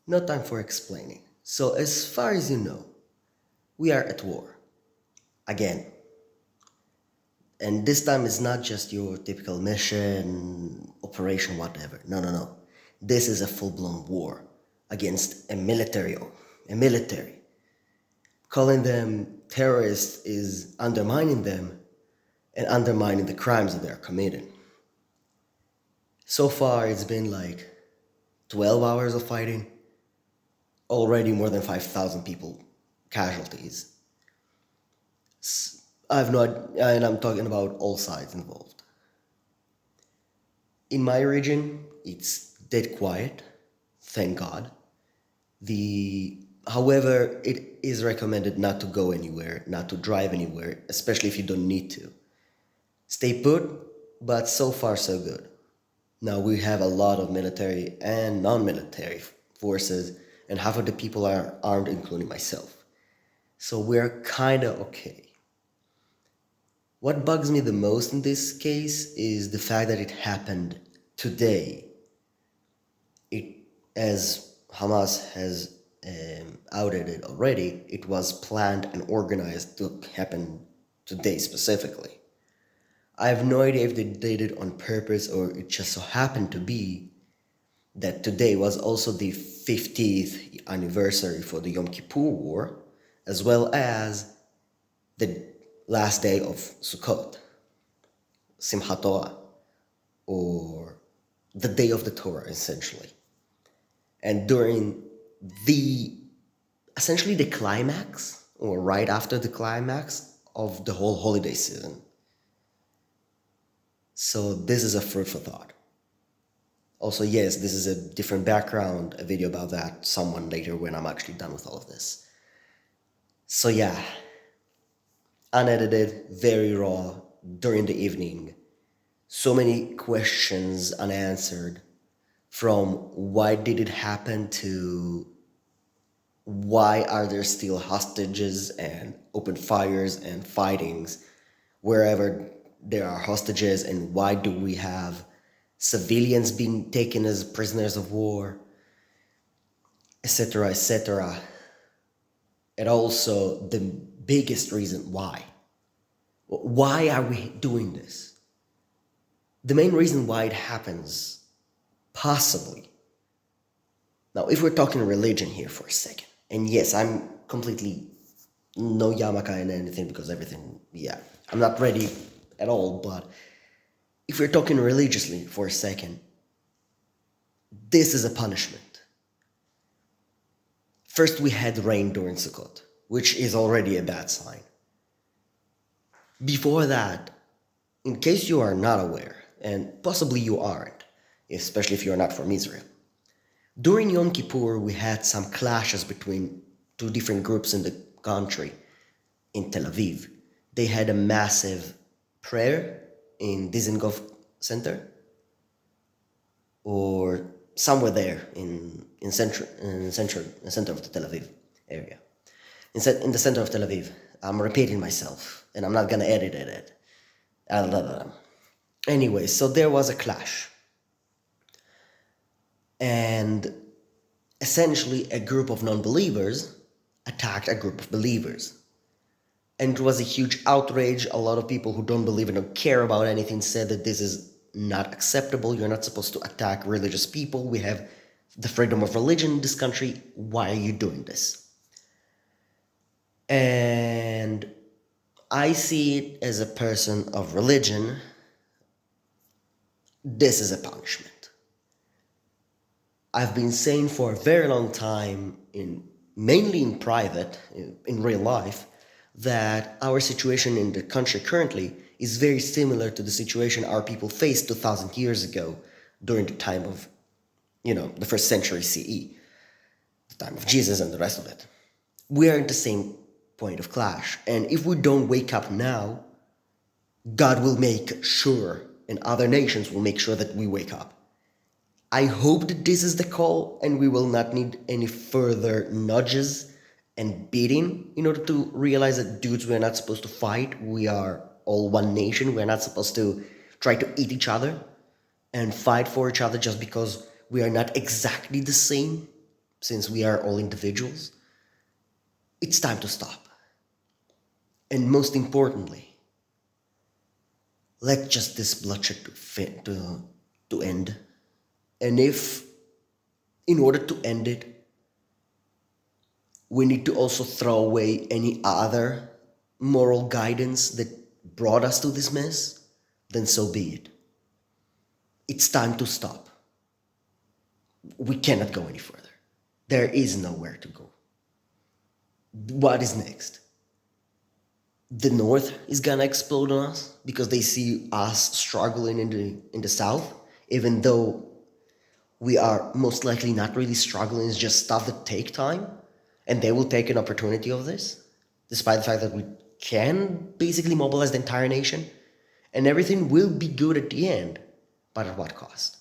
No time for explaining. So, as far as you know, we are at war. Again. And this time it's not just your typical mission, operation, whatever. No, no, no. This is a full-blown war against a military. Calling them terrorists is undermining them and undermining the crimes that they're committing. So far, it's been like 12 hours of fighting, already more than 5,000 people casualties. I've not, and I'm talking about all sides involved. In my region, it's dead quiet, thank God. However, it is recommended not to go anywhere, not to drive anywhere, especially if you don't need to. Stay put, but so far so good. Now we have a lot of military and non-military forces, and half of the people are armed, including myself. So we're kinda okay. What bugs me the most in this case is the fact that it happened today. It, as Hamas has outed it already, it was planned and organized to happen today specifically. I have no idea if they did it on purpose or it just so happened to be that today was also the 50th anniversary for the Yom Kippur War, as well as the last day of Sukkot, Simchat Torah, or the day of the Torah, essentially. And during essentially the climax, or right after the climax of the whole holiday season. So this is a food for thought. Also, yes, this is a different background, a video about that, someone later when I'm actually done with all of this. So yeah, unedited, very raw, during the evening. So many questions unanswered, from why did it happen to why are there still hostages and open fires and fightings wherever there are hostages, and why do we have civilians being taken as prisoners of war, etc., etc. And also the biggest reason why. Why are we doing this? The main reason why it happens, possibly. Now, if we're talking religion here for a second, and yes, I'm completely no Yamaka in anything because everything, yeah, I'm not ready at all, but if we're talking religiously for a second, this is a punishment. First, we had rain during Sukkot, which is already a bad sign. Before that, in case you are not aware, and possibly you aren't, especially if you're not from Israel, during Yom Kippur, we had some clashes between two different groups in the country in Tel Aviv. They had a massive prayer in Dizengoff Center, or somewhere there in center of the Tel Aviv area. In the center of Tel Aviv. I'm repeating myself, and I'm not gonna edit it. Anyway, so there was a clash. And essentially a group of non-believers attacked a group of believers. And it was a huge outrage. A lot of people who don't believe and don't care about anything said that this is not acceptable. You're not supposed to attack religious people. We have the freedom of religion in this country. Why are you doing this? And I see it as a person of religion. This is a punishment. I've been saying for a very long time, mainly in private, in real life, that our situation in the country currently is very similar to the situation our people faced 2,000 years ago during the time of, the first century CE, the time of Jesus and the rest of it. We are at the same point of clash. And if we don't wake up now, God will make sure, and other nations will make sure that we wake up. I hope that this is the call and we will not need any further nudges and beating in order to realize that, dudes, we're not supposed to fight. We are all one nation. We're not supposed to try to eat each other and fight for each other just because we are not exactly the same. since we are all individuals, it's time to stop. And most importantly, let just this bloodshed to end. And if, in order to end it, we need to also throw away any other moral guidance that brought us to this mess, then so be it. It's time to stop. We cannot go any further. There is nowhere to go. What is next? The North is gonna explode on us because they see us struggling in the South, even though we are most likely not really struggling. It's just stuff that take time, and they will take an opportunity of this, despite the fact that we can basically mobilize the entire nation, and everything will be good at the end, but at what cost?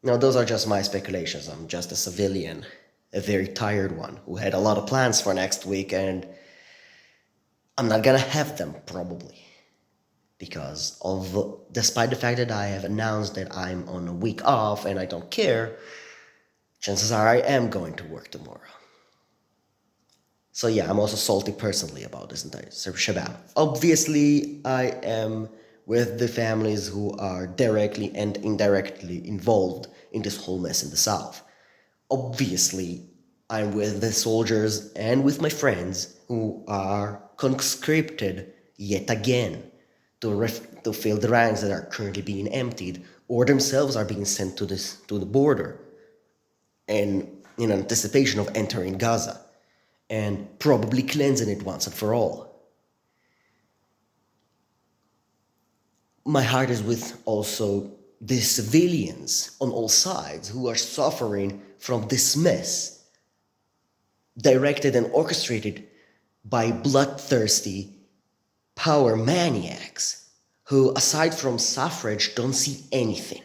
Now, those are just my speculations. I'm just a civilian, a very tired one, who had a lot of plans for next week, and I'm not gonna have them, probably. Because despite the fact that I have announced that I'm on a week off and I don't care, chances are I am going to work tomorrow. So yeah, I'm also salty personally about this entire shebang. Obviously, I am with the families who are directly and indirectly involved in this whole mess in the South. Obviously, I'm with the soldiers and with my friends who are conscripted yet again to fill the ranks that are currently being emptied or themselves are being sent to the border and in anticipation of entering Gaza and probably cleansing it once and for all. My heart is with also the civilians on all sides who are suffering from this mess, directed and orchestrated by bloodthirsty power maniacs who, aside from suffrage, don't see anything.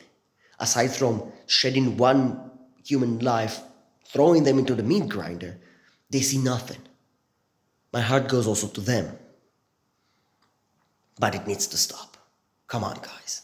Aside from shedding one human life, throwing them into the meat grinder, they see nothing. My heart goes also to them. But it needs to stop. Come on, guys.